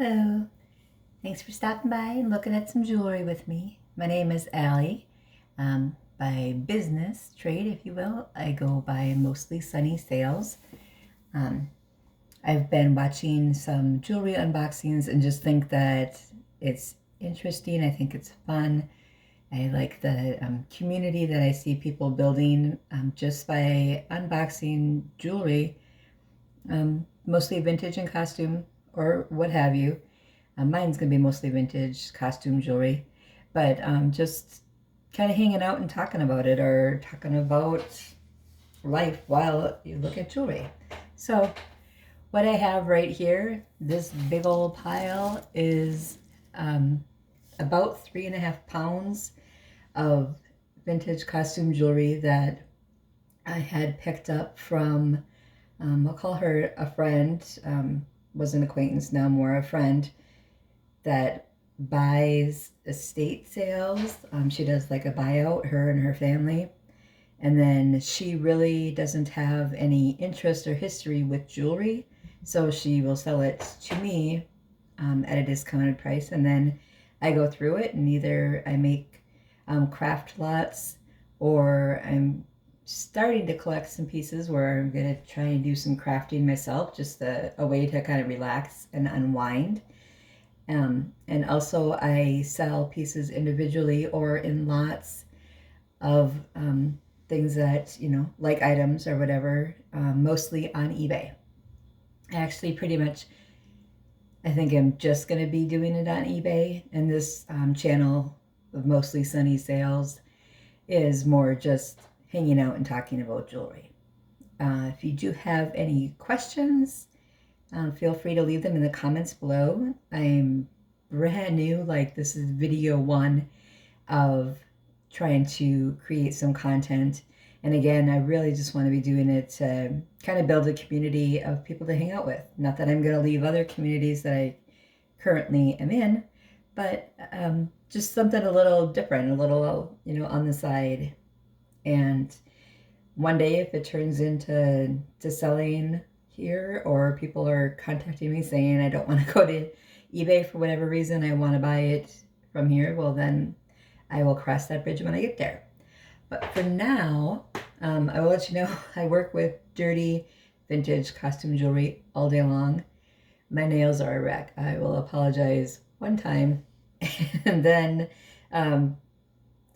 Hello. Thanks for stopping by and looking at some jewelry with me. My name is Allie. By business, trade, if you will, I go by Mostly Sunny Sales. I've been watching some jewelry unboxings and just think that it's interesting. I think it's fun. I like the community that I see people building just by unboxing jewelry, mostly vintage and costume or what have you. Mine's going to be mostly vintage costume jewelry, but just kind of hanging out and talking about it or talking about life while you look at jewelry. So what I have right here, this big old pile, is about 3.5 pounds of vintage costume jewelry that I had picked up from, I'll call her a friend, was an acquaintance, now more a friend, that buys estate sales. She does like a buyout, her and her family. And then she really doesn't have any interest or history with jewelry. So she will sell it to me at a discounted price. And then I go through it and either I make craft lots, or I'm starting to collect some pieces where I'm going to try and do some crafting myself, just a way to kind of relax and unwind. And also I sell pieces individually or in lots of things that, like items or whatever, mostly on eBay. Actually, pretty much, I think I'm just going to be doing it on eBay. And this channel of Mostly Sunny Sales is more just hanging out and talking about jewelry. If you do have any questions, feel free to leave them in the comments below. I'm brand new, like this is video 1 of trying to create some content. And again, I really just want to be doing it to kind of build a community of people to hang out with. Not that I'm going to leave other communities that I currently am in, but just something a little different, a little, on the side. And one day if it turns into selling here, or people are contacting me saying I don't want to go to eBay for whatever reason, I want to buy it from here, well then I will cross that bridge when I get there. But for now, I will let you know I work with dirty vintage costume jewelry all day long. My nails are a wreck. I will apologize one time and then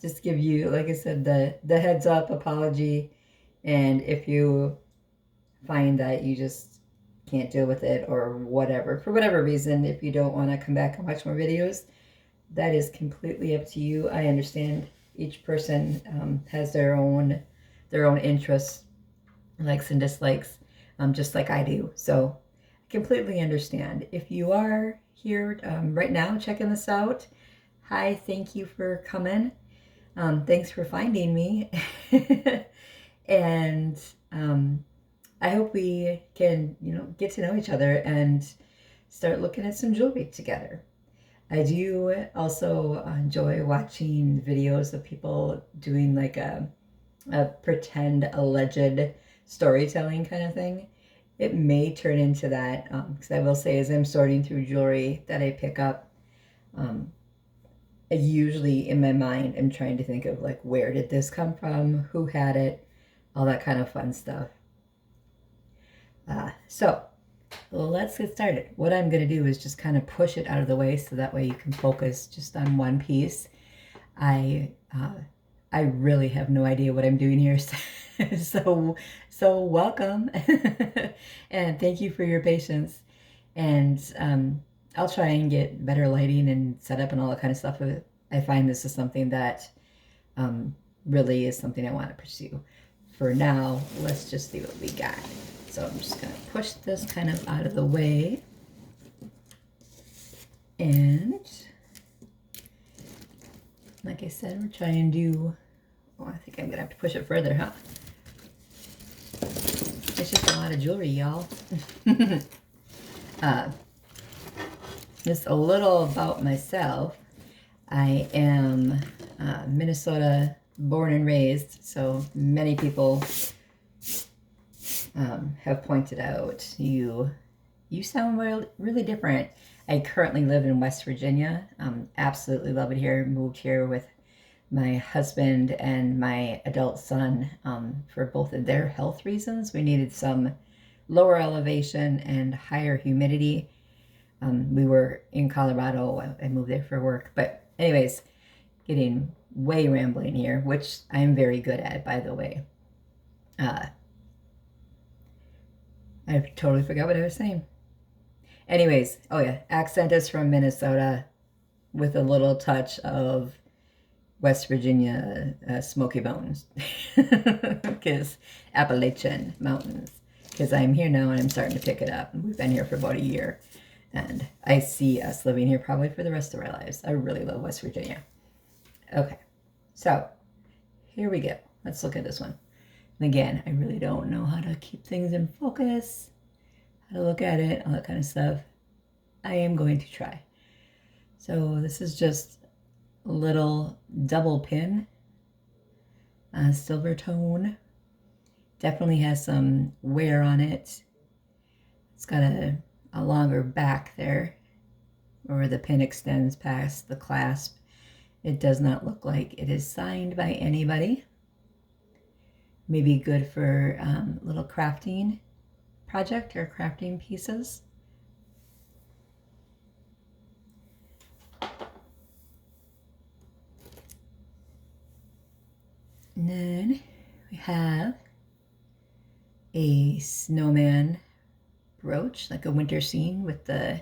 just give you, like I said, the heads up apology. And if you find that you just can't deal with it or whatever, for whatever reason, if you don't want to come back and watch more videos, that is completely up to you. I understand each person has their own interests, likes and dislikes, just like I do. So I completely understand. If you are here right now checking this out, hi, thank you for coming. Thanks for finding me. And I hope we can, get to know each other and start looking at some jewelry together. I do also enjoy watching videos of people doing like a pretend alleged storytelling kind of thing. It may turn into that, because I will say, as I'm sorting through jewelry that I pick up, I usually in my mind I'm trying to think of like, where did this come from, who had it, all that kind of fun stuff. So let's get started. What I'm going to do is just kind of push it out of the way so that way you can focus just on one piece. I really have no idea what I'm doing here, so welcome and thank you for your patience. And I'll try and get better lighting and setup and all that kind of stuff. I find this is something that really is something I want to pursue. For now, let's just see what we got. So I'm just going to push this kind of out of the way. And like I said, we're trying to do, I think I'm going to have to push it further, huh? It's just a lot of jewelry, y'all. Just a little about myself. I am Minnesota born and raised, so many people have pointed out you you sound really different. I currently live in West Virginia. Absolutely love it here. Moved here with my husband and my adult son for both of their health reasons. We needed some lower elevation and higher humidity. We were in Colorado. I moved there for work. But anyways, getting way rambling here, which I'm very good at, by the way. I totally forgot what I was saying. Anyways, oh yeah, accent is from Minnesota with a little touch of West Virginia Smoky Mountains, because Appalachian Mountains, because I'm here now and I'm starting to pick it up. We've been here for about a year, and I see us living here probably for the rest of our lives. I really love West Virginia. Okay, so here we go. Let's look at this one. And again, I really don't know how to keep things in focus, how to look at it, all that kind of stuff. I am going to try. So this is just a little double pin, silver tone. Definitely has some wear on it. It's got a longer back there, where the pin extends past the clasp. It does not look like it is signed by anybody. Maybe good for a little crafting project or crafting pieces. And then we have a snowman brooch, like a winter scene with the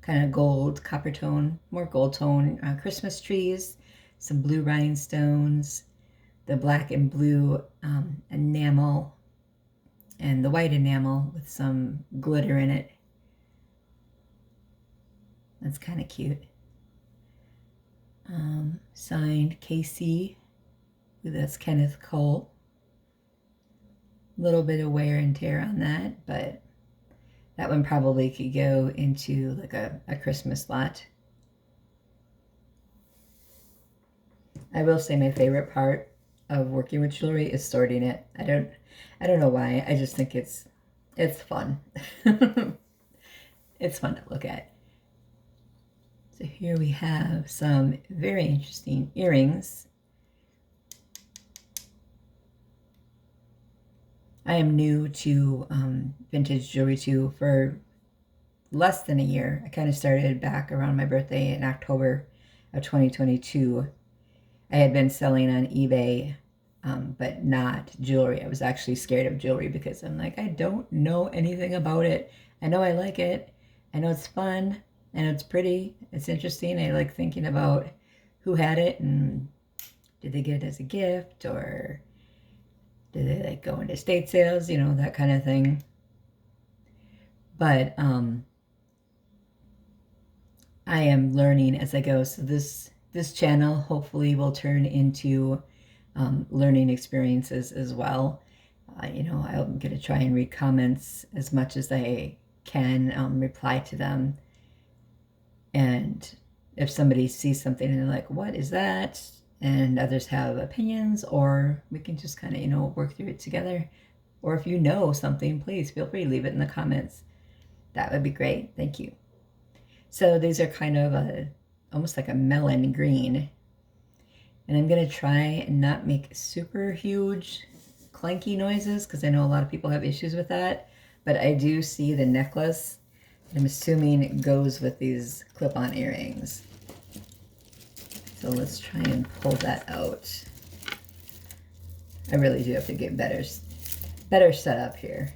kind of gold, copper tone, more gold tone Christmas trees, some blue rhinestones, the black and blue enamel, and the white enamel with some glitter in it. That's kind of cute. Signed KC. That's Kenneth Cole. A little bit of wear and tear on that, but that one probably could go into like a Christmas lot. I will say my favorite part of working with jewelry is sorting it. I don't know why. I just think it's fun. It's fun to look at. So here we have some very interesting earrings. I am new to vintage jewelry too for less than a year. I kind of started back around my birthday in October of 2022. I had been selling on eBay, but not jewelry. I was actually scared of jewelry because I'm like, I don't know anything about it. I know I like it. I know it's fun and it's pretty. It's interesting. I like thinking about who had it and did they get it as a gift or did they like go into estate sales, you know, that kind of thing. But I am learning as I go. So this channel hopefully will turn into learning experiences as well. You know, I'm going to try and read comments as much as I can, reply to them. And if somebody sees something and they're like, what is that? And others have opinions, or we can just kind of, you know, work through it together. Or if you know something, please feel free to leave it in the comments. That would be great. Thank you. So these are kind of almost like a melon green. And I'm going to try and not make super huge clanky noises because I know a lot of people have issues with that. But I do see the necklace. I'm assuming it goes with these clip-on earrings. So let's try and pull that out. I really do have to get better set up here.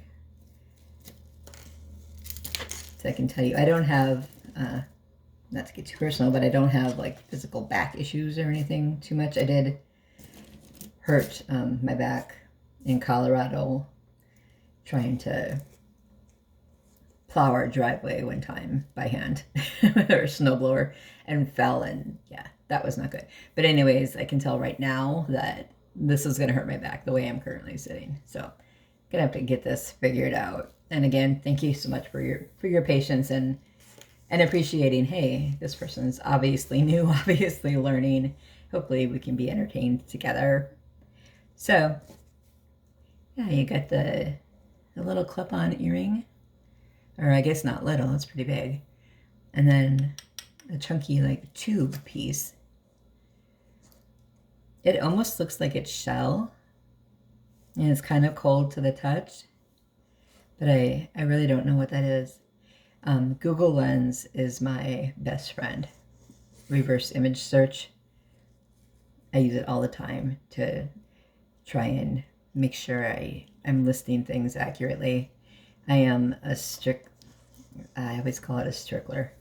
So I can tell you, I don't have, not to get too personal, but I don't have like physical back issues or anything too much. I did hurt my back in Colorado trying to plow our driveway one time by hand with our snowblower and fell, and yeah, that was not good. But anyways, I can tell right now that this is going to hurt my back the way I'm currently sitting. So I'm going to have to get this figured out. And again, thank you so much for your patience and appreciating, hey, this person's obviously new, obviously learning. Hopefully we can be entertained together. So yeah, you got the little clip-on earring Or I guess not little, it's pretty big. And then the chunky like tube piece. It almost looks like it's shell. And it's kind of cold to the touch. But I really don't know what that is. Google Lens is my best friend. Reverse image search. I use it all the time to try and make sure I'm listing things accurately. I am I always call it a stickler,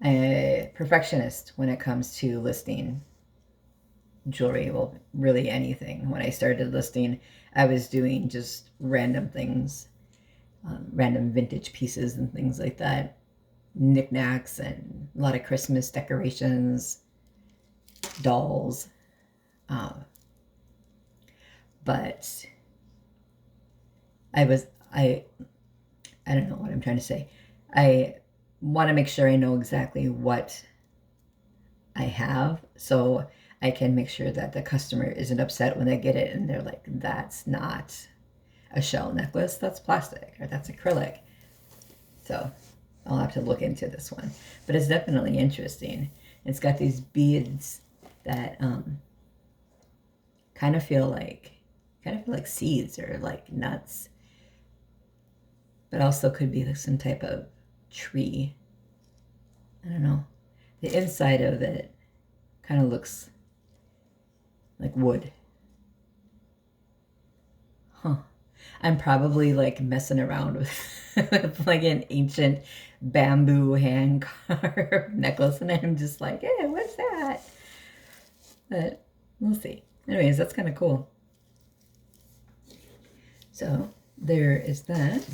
a perfectionist when it comes to listing jewelry. Well, really anything. When I started listing, I was doing just random things, random vintage pieces and things like that, knickknacks and a lot of Christmas decorations, dolls. But I don't know what I'm trying to say. I want to make sure I know exactly what I have so I can make sure that the customer isn't upset when they get it and they're like, that's not a shell necklace, that's plastic, or that's acrylic. So I'll have to look into this one. But it's definitely interesting. It's got these beads that kind of feel like seeds or like nuts, but also could be like some type of tree. I don't know. The inside of it kind of looks like wood. Huh. I'm probably like messing around with like an ancient bamboo hand carved necklace, and I'm just like, hey, what's that? But we'll see. Anyways, that's kind of cool. So there is that.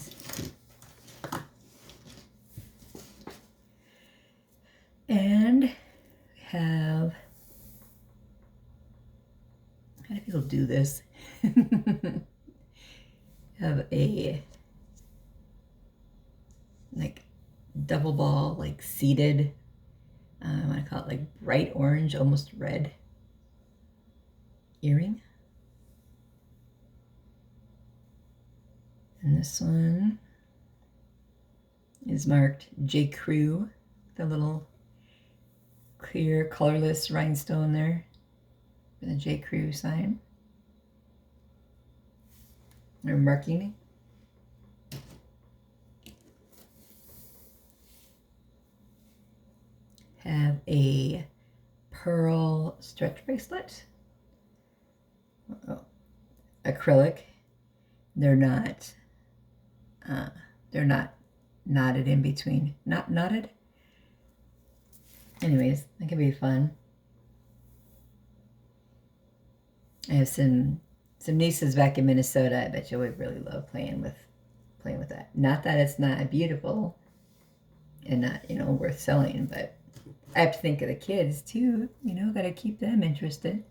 And we have, how do people do this? Have a like double ball, like seeded, I want to call it like bright orange, almost red earring. And this one is marked J. Crew, the little clear, colorless rhinestone there for the J. Crew sign. Or marking. Have a pearl stretch bracelet. Acrylic. They're not knotted in between. Not knotted. Anyways, that could be fun. I have some nieces back in Minnesota. I bet you would really love playing with that. Not that it's not beautiful and not, worth selling, but I have to think of the kids too. Got to keep them interested.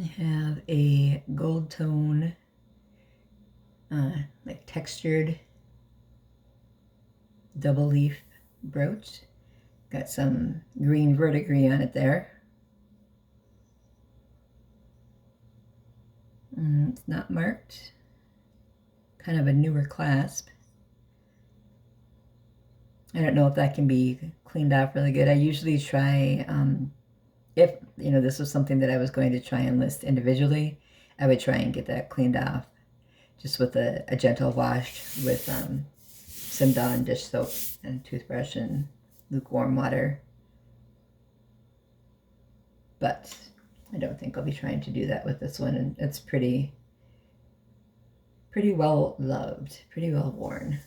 I have a gold tone, like textured double leaf brooch. Got some green verdigris on it there. It's not marked. Kind of a newer clasp. I don't know if that can be cleaned off really good. I usually try, if this was something that I was going to try and list individually, I would try and get that cleaned off just with a gentle wash with some Dawn dish soap and toothbrush and lukewarm water. But I don't think I'll be trying to do that with this one, and it's pretty well loved, pretty well worn.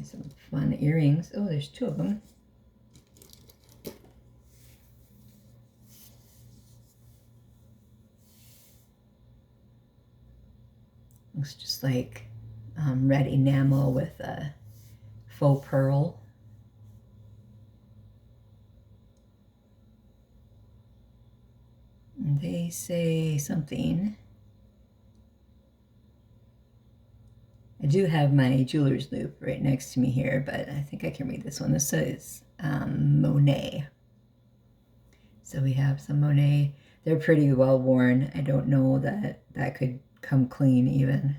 Some fun earrings. Oh, there's two of them. Looks just like red enamel with a faux pearl. And they say something. I do have my jeweler's loop right next to me here, but I think I can read this one. This says Monet. So we have some Monet they're pretty well worn. I don't know that that could come clean even.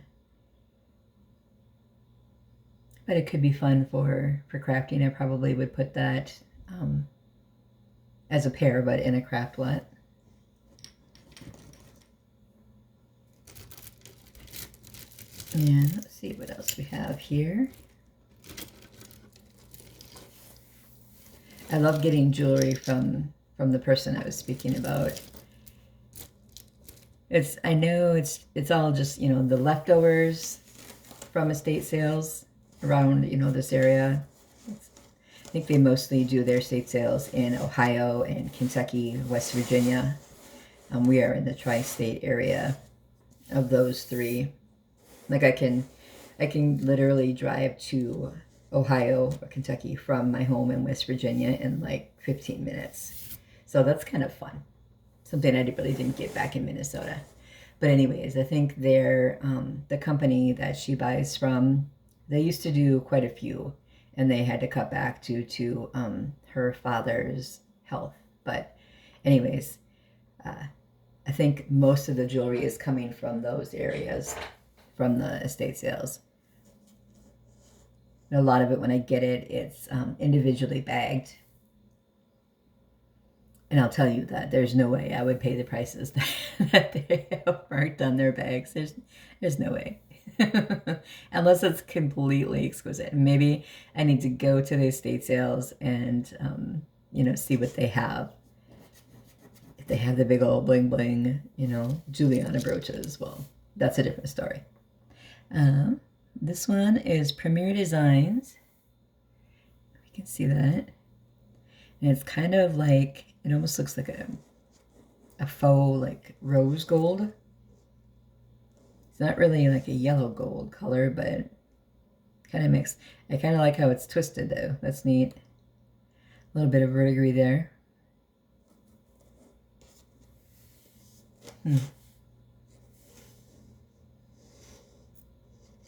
But it could be fun for crafting. I probably would put that as a pair, but in a craft lot. And let's see what else we have here. I love getting jewelry from the person I was speaking about. I know it's all just, you know, the leftovers from estate sales around, you know, this area. I think they mostly do their estate sales in Ohio and Kentucky, West Virginia. We are in the tri-state area of those three. Like I can literally drive to Ohio or Kentucky from my home in West Virginia in like 15 minutes. So that's kind of fun. Something I really didn't get back in Minnesota. But anyways, I think they're, the company that she buys from, they used to do quite a few, and they had to cut back due to her father's health. But anyways, I think most of the jewelry is coming from those areas, from the estate sales. A lot of it, when I get it, it's individually bagged. And I'll tell you that there's no way I would pay the prices that they have marked on their bags. There's no way. Unless it's completely exquisite. Maybe I need to go to the estate sales and, you know, see what they have. If they have the big old bling bling, you know, Juliana brooches, well, that's a different story. This one is Premier Designs. You can see that. And it's kind of like, it almost looks like a faux, like, rose gold. It's not really like a yellow gold color, but kind of mixed. I kind of like how it's twisted, though. That's neat. A little bit of verdigris there.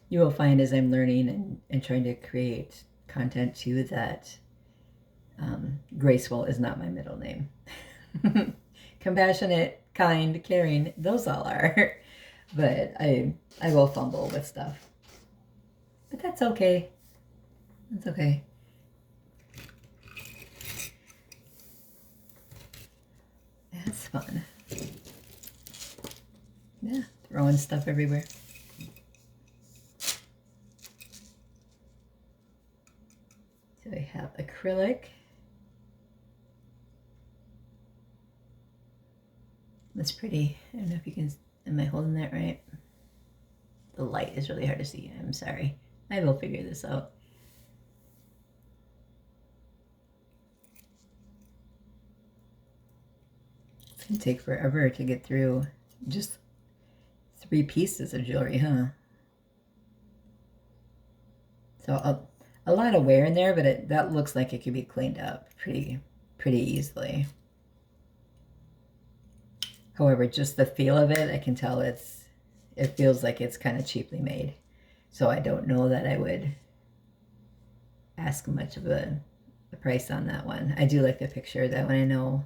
You will find as I'm learning and trying to create content too that graceful is not my middle name. Compassionate, kind, caring, those all are. But I will fumble with stuff. But that's okay. That's okay. That's fun. Yeah, throwing stuff everywhere. So we have acrylic. That's pretty. I don't know if you can, am I holding that right? The light is really hard to see. I'm sorry. I will figure this out. It's gonna take forever to get through just 3 pieces of jewelry, huh? So a lot of wear in there, but that looks like it could be cleaned up pretty easily. However, just the feel of it, I can tell it feels like it's kind of cheaply made. So I don't know that I would ask much of a price on that one. I do like the picture. That one I know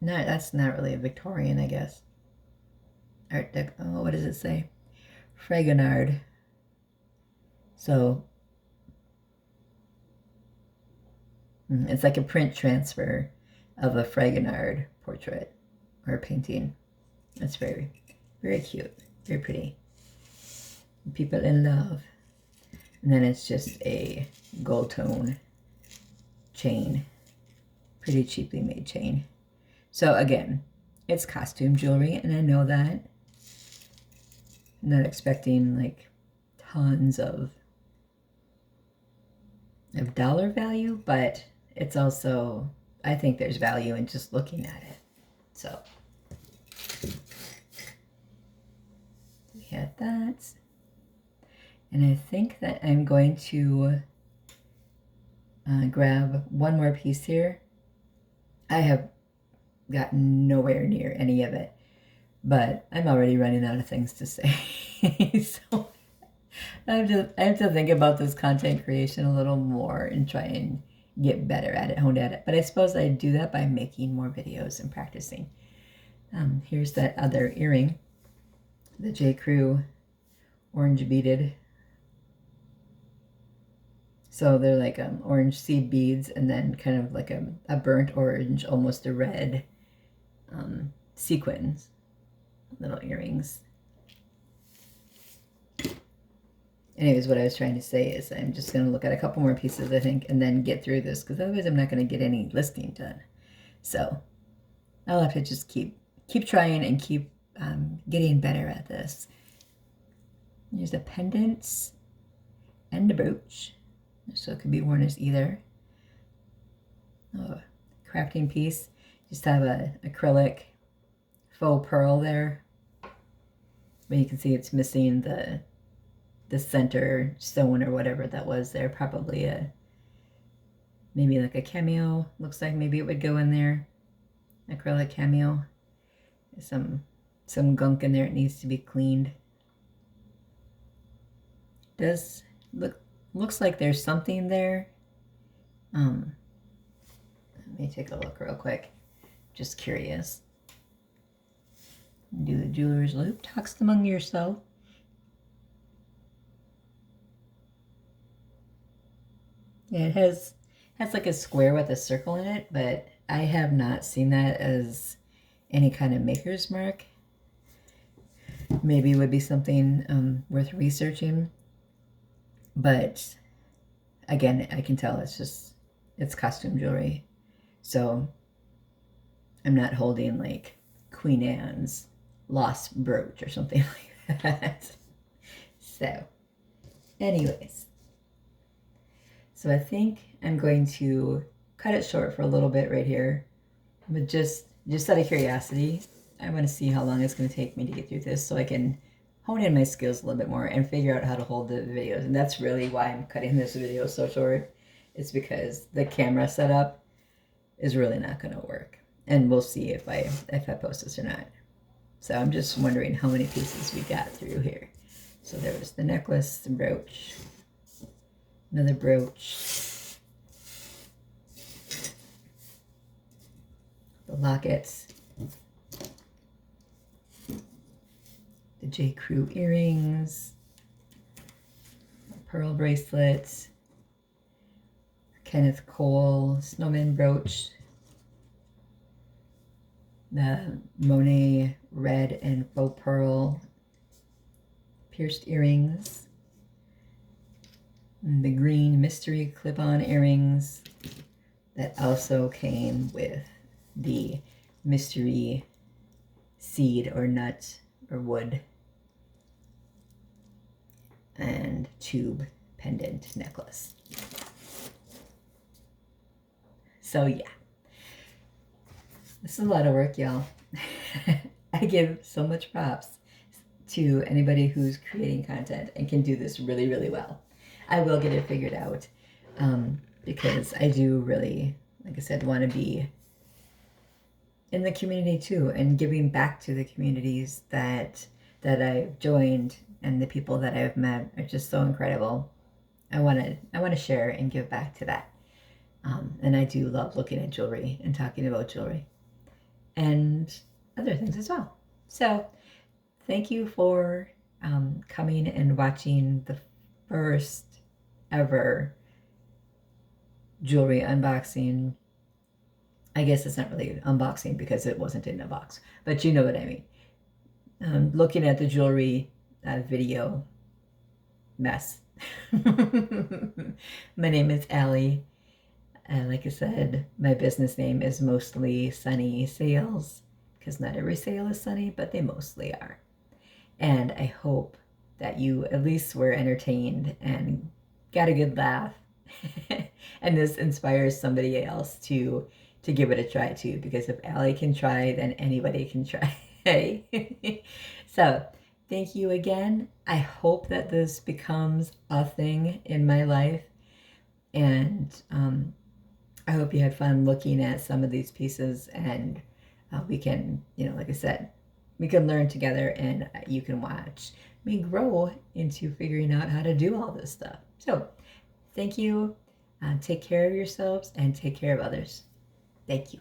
that's not really a Victorian, I guess. Art Deco, oh, what does it say? Fragonard. So it's like a print transfer of a Fragonard portrait or painting. That's very, very cute, very pretty. People in love. And then it's just a gold tone chain, pretty cheaply made chain. So again, it's costume jewelry, and I know that. I'm not expecting like tons of dollar value, but it's also, I think there's value in just looking at it. So we had that. And I think that I'm going to grab one more piece here. I have gotten nowhere near any of it, but I'm already running out of things to say. So I have to think about this content creation a little more and try and get better at it, honed at it. But I suppose I do that by making more videos and practicing. Here's that other earring, the J. Crew orange beaded. So they're like orange seed beads and then kind of like a burnt orange, almost a red sequins, little earrings. Anyways, what I was trying to say is I'm just going to look at a couple more pieces, I think, and then get through this, because otherwise I'm not going to get any listing done. So I'll have to just keep trying and keep getting better at this. There's a pendant and a brooch, so it could be worn as either. Oh, crafting piece. Just have a acrylic faux pearl there, but you can see it's missing the center stone or whatever that was there. Probably maybe like a cameo. Looks like maybe it would go in there. Acrylic cameo. Some gunk in there. It needs to be cleaned. Looks like there's something there. Let me take a look real quick. Just curious. Do the jeweler's loop. Talks among yourself. Yeah, it has like a square with a circle in it, but I have not seen that as any kind of maker's mark. Maybe it would be something worth researching. But again, I can tell it's costume jewelry. So I'm not holding like Queen Anne's lost brooch or something like that. So anyways, so I think I'm going to cut it short for a little bit right here. But just out of curiosity, I want to see how long it's going to take me to get through this so I can hone in my skills a little bit more and figure out how to hold the videos. And that's really why I'm cutting this video so short. It's because the camera setup is really not going to work. And we'll see if I post this or not. So I'm just wondering how many pieces we got through here. So there was the necklace, the brooch, another brooch, the lockets, the J. Crew earrings, pearl bracelets, Kenneth Cole snowman brooch, the Monet red and faux pearl pierced earrings, and the green mystery clip-on earrings that also came with the mystery seed or nut or wood and tube pendant necklace. So yeah, this is a lot of work, y'all. I give so much props to anybody who's creating content and can do this really, really well. I will get it figured out because I do really, like I said, want to be in the community too, and giving back to the communities that I've joined, and the people that I've met are just so incredible. I want to share and give back to that. And I do love looking at jewelry and talking about jewelry and other things as well. So thank you for coming and watching the first ever jewelry unboxing. I guess it's not really unboxing because it wasn't in a box, but you know what I mean. Looking at the jewelry video mess. My name is Allie. Like I said, my business name is Mostly Sunny Sales, because not every sale is sunny, but they mostly are. And I hope that you at least were entertained and got a good laugh. And this inspires somebody else to give it a try too, because if Allie can try, then anybody can try. So thank you again. I hope that this becomes a thing in my life. And I hope you had fun looking at some of these pieces, and we can, like I said, we can learn together, and you can watch me grow into figuring out how to do all this stuff. So thank you. Take care of yourselves and take care of others. Thank you.